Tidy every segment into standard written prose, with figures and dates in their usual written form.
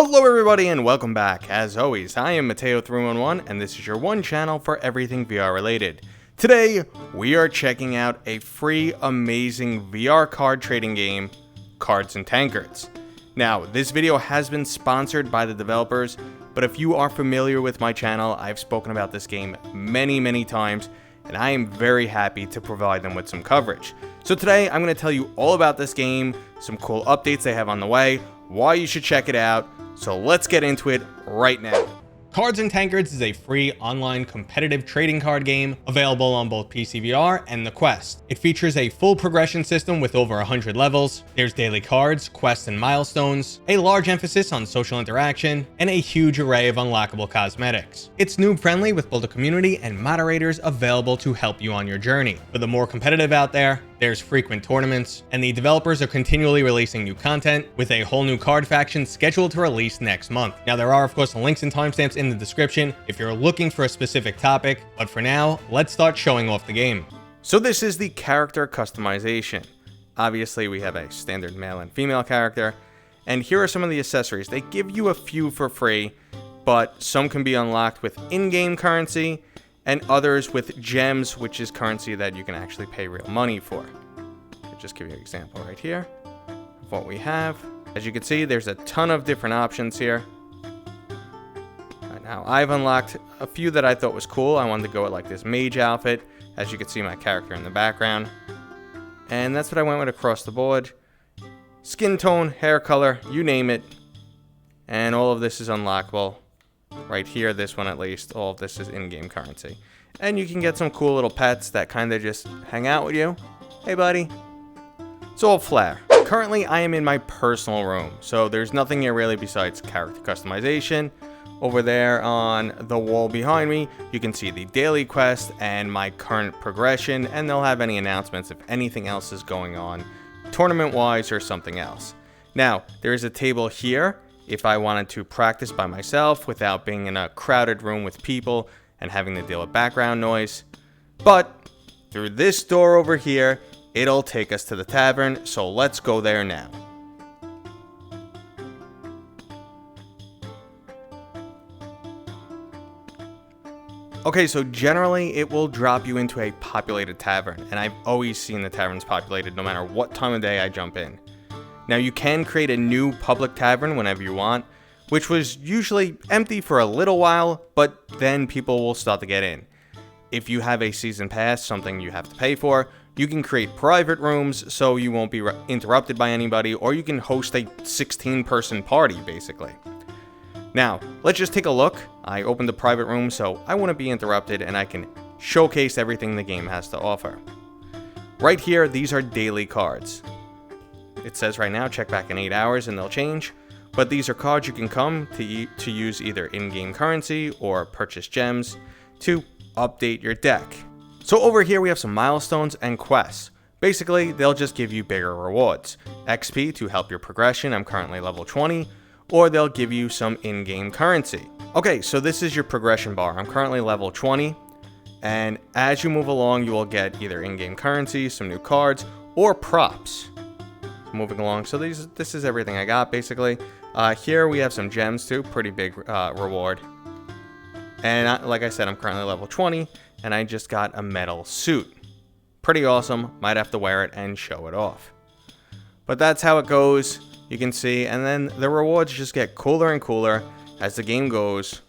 Hello everybody and welcome back. As always, I am Mateo311 and this is your one channel for everything VR related. Today, we are checking out a free, amazing VR card trading game, Cards and Tankards. Now, this video has been sponsored by the developers, but if you are familiar with my channel, I've spoken about this game many times, and I am very happy to provide them with some coverage. So today, I'm going to tell you all about this game, some cool updates they have on the way, why you should check it out, so let's get into it right now. Cards and Tankards is a free online competitive trading card game available on both PCVR and the Quest. It features a full progression system with over 100 levels. There's daily cards, quests, and milestones, a large emphasis on social interaction, and a huge array of unlockable cosmetics. It's noob friendly with both a community and moderators available to help you on your journey. For the more competitive out there, there's frequent tournaments, and the developers are continually releasing new content with a whole new card faction scheduled to release next month. Now there are of course links and timestamps in the description if you're looking for a specific topic, but for now, let's start showing off the game. So this is the character customization. Obviously we have a standard male and female character, and here are some of the accessories. They give you a few for free, but some can be unlocked with in-game currency, and others with gems, which is currency that you can actually pay real money for. I'll just give you an example right here of what we have. As you can see, there's a ton of different options here. Right now, I've unlocked a few that I thought was cool. I wanted to go with like this mage outfit. As you can see, my character in the background. And that's what I went with across the board. Skin tone, hair color, you name it. And all of this is unlockable. Right here, this one at least, all of this is in-game currency. And you can get some cool little pets that kind of just hang out with you. Hey buddy. It's all flair. Currently, I am in my personal room, so there's nothing here really besides character customization. Over there on the wall behind me, you can see the daily quest and my current progression, and they'll have any announcements if anything else is going on, tournament-wise or something else. Now, there is a table here if I wanted to practice by myself without being in a crowded room with people and having to deal with background noise. But through this door over here, it'll take us to the tavern, so let's go there now. Okay, so generally it will drop you into a populated tavern, and I've always seen the taverns populated no matter what time of day I jump in. Now you can create a new public tavern whenever you want, which was usually empty for a little while, but then people will start to get in. If you have a season pass, something you have to pay for, you can create private rooms so you won't be interrupted by anybody, or you can host a 16-person party basically. Now, let's just take a look. I opened a private room so I wouldn't be interrupted and I can showcase everything the game has to offer. Right here, these are daily cards. It says right now, check back in 8 hours and they'll change. But these are cards you can come to use either in-game currency or purchase gems to update your deck. So over here we have some milestones and quests. Basically, they'll just give you bigger rewards. XP to help your progression, I'm currently level 20, or they'll give you some in-game currency. Okay, so this is your progression bar. I'm currently level 20, and as you move along, you will get either in-game currency, some new cards, or props. Moving along, so this is everything I got basically. Here we have some gems too, pretty big reward. And like I said, I'm currently level 20 and I just got a metal suit. Pretty awesome, might have to wear it and show it off. But that's how it goes, you can see, and then the rewards just get cooler and cooler as the game goes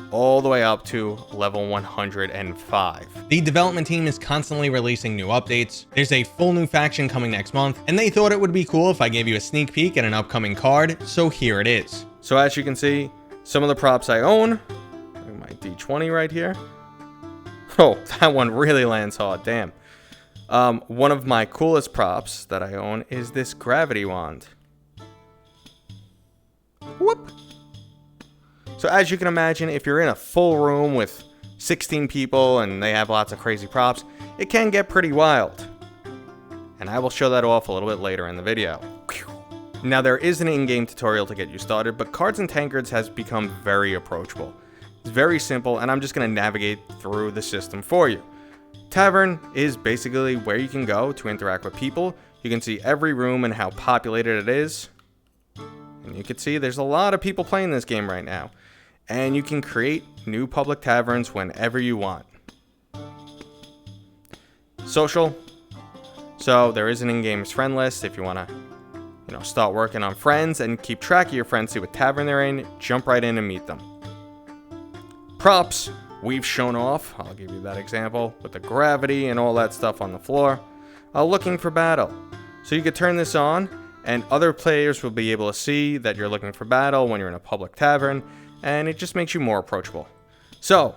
all the way up to level 105. The development team is constantly releasing new updates. There's a full new faction coming next month, and they thought it would be cool if I gave you a sneak peek at an upcoming card, so here it is. So as you can see, some of the props I own, my D20 right here. Oh, that one really lands hard, damn. One of my coolest props that I own is this gravity wand. Whoop! So as you can imagine, if you're in a full room with 16 people and they have lots of crazy props, it can get pretty wild. And I will show that off a little bit later in the video. Now there is an in-game tutorial to get you started, but Cards and Tankards has become very approachable. It's very simple, and I'm just going to navigate through the system for you. Tavern is basically where you can go to interact with people. You can see every room and how populated it is. And you can see there's a lot of people playing this game right now. And you can create new public taverns whenever you want. Social. So there is an in-game friend list if you want to, start working on friends and keep track of your friends, see what tavern they're in, jump right in and meet them. Props. We've shown off, I'll give you that example, with the gravity and all that stuff on the floor. Looking for battle. So you could turn this on, and other players will be able to see that you're looking for battle when you're in a public tavern, and it just makes you more approachable. So,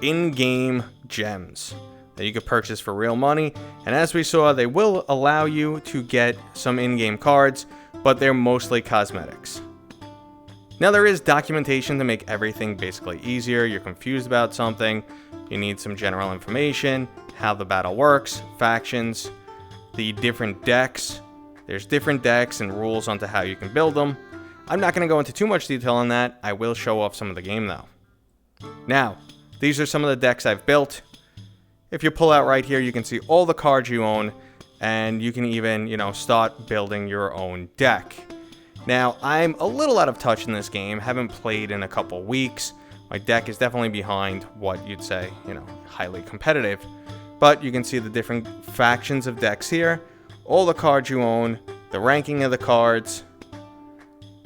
in-game gems that you could purchase for real money, and as we saw, they will allow you to get some in-game cards, but they're mostly cosmetics. Now there is documentation to make everything basically easier. You're confused about something, you need some general information, how the battle works, factions, the different decks. There's different decks and rules onto how you can build them. I'm not going to go into too much detail on that. I will show off some of the game though. Now, these are some of the decks I've built. If you pull out right here, you can see all the cards you own, and you can even, start building your own deck. Now, I'm a little out of touch in this game, haven't played in a couple weeks. My deck is definitely behind what you'd say, highly competitive. But you can see the different factions of decks here, all the cards you own, the ranking of the cards.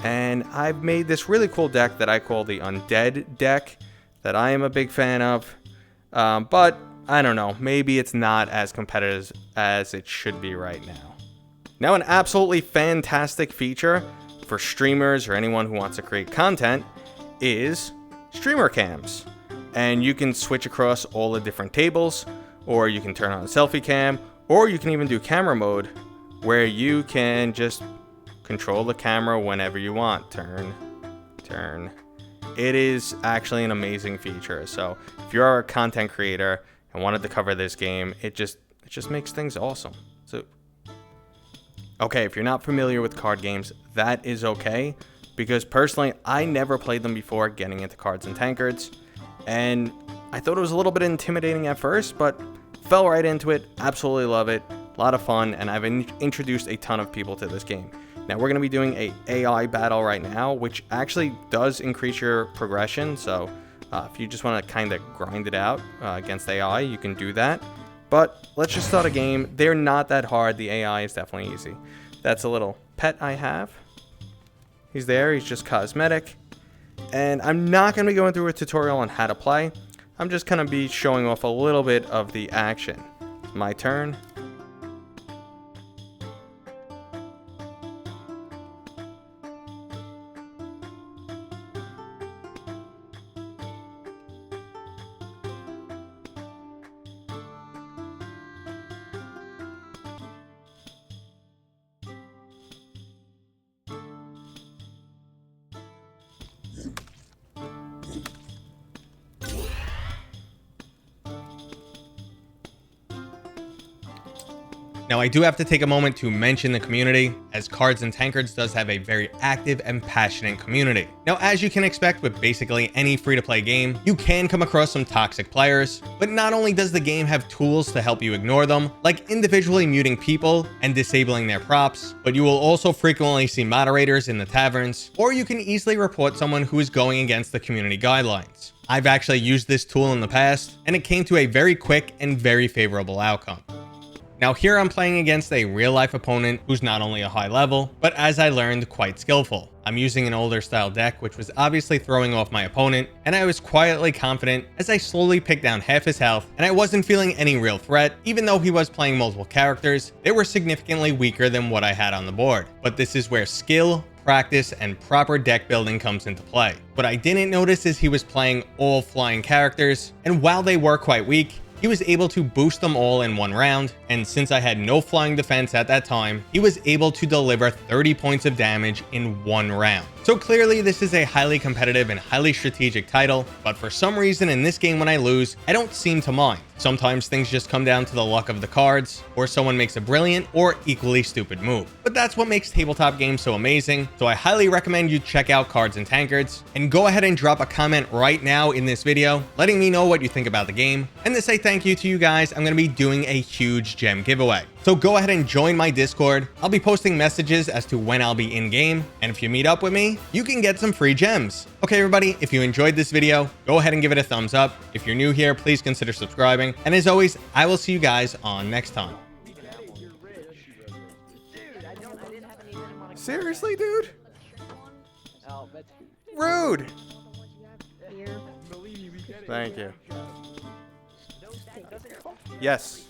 And I've made this really cool deck that I call the Undead deck that I am a big fan of. But I don't know, maybe it's not as competitive as it should be right now. Now, an absolutely fantastic feature for streamers or anyone who wants to create content is streamer cams. And you can switch across all the different tables, or you can turn on a selfie cam, or you can even do camera mode where you can just control the camera whenever you want. Turn. It is actually an amazing feature. So if you're a content creator and wanted to cover this game, it just makes things awesome. So okay, if you're not familiar with card games, that is okay, because personally, I never played them before getting into Cards and Tankards, and I thought it was a little bit intimidating at first, but fell right into it, absolutely love it, a lot of fun, and I've introduced a ton of people to this game. Now, we're going to be doing a AI battle right now, which actually does increase your progression, so if you just want to kind of grind it out against AI, you can do that. But let's just start a game. They're not that hard. The AI is definitely easy. That's a little pet I have. He's there. He's just cosmetic. And I'm not going to be going through a tutorial on how to play. I'm just going to be showing off a little bit of the action. It's my turn. Now, I do have to take a moment to mention the community, as Cards and Tankards does have a very active and passionate community. Now, as you can expect with basically any free-to-play game, you can come across some toxic players, but not only does the game have tools to help you ignore them, like individually muting people and disabling their props, but you will also frequently see moderators in the taverns, or you can easily report someone who is going against the community guidelines. I've actually used this tool in the past, and it came to a very quick and very favorable outcome. Now here I'm playing against a real life opponent who's not only a high level, but as I learned, quite skillful. I'm using an older style deck, which was obviously throwing off my opponent, and I was quietly confident as I slowly picked down half his health, and I wasn't feeling any real threat. Even though he was playing multiple characters, they were significantly weaker than what I had on the board. But this is where skill, practice, and proper deck building comes into play. What I didn't notice is he was playing all flying characters, and while they were quite weak, he was able to boost them all in one round, and since I had no flying defense at that time, he was able to deliver 30 points of damage in one round. So clearly this is a highly competitive and highly strategic title, but for some reason in this game when I lose, I don't seem to mind. Sometimes things just come down to the luck of the cards, or someone makes a brilliant or equally stupid move. But that's what makes tabletop games so amazing, so I highly recommend you check out Cards and Tankards, and go ahead and drop a comment right now in this video, letting me know what you think about the game. And to say thank you to you guys, I'm going to be doing a huge gem giveaway. So go ahead and join my Discord. I'll be posting messages as to when I'll be in game, and if you meet up with me, you can get some free gems. Okay, everybody, if you enjoyed this video, go ahead and give it a thumbs up. If you're new here, please consider subscribing. And as always, I will see you guys on next time. Seriously, dude? Rude. Thank you. Yes.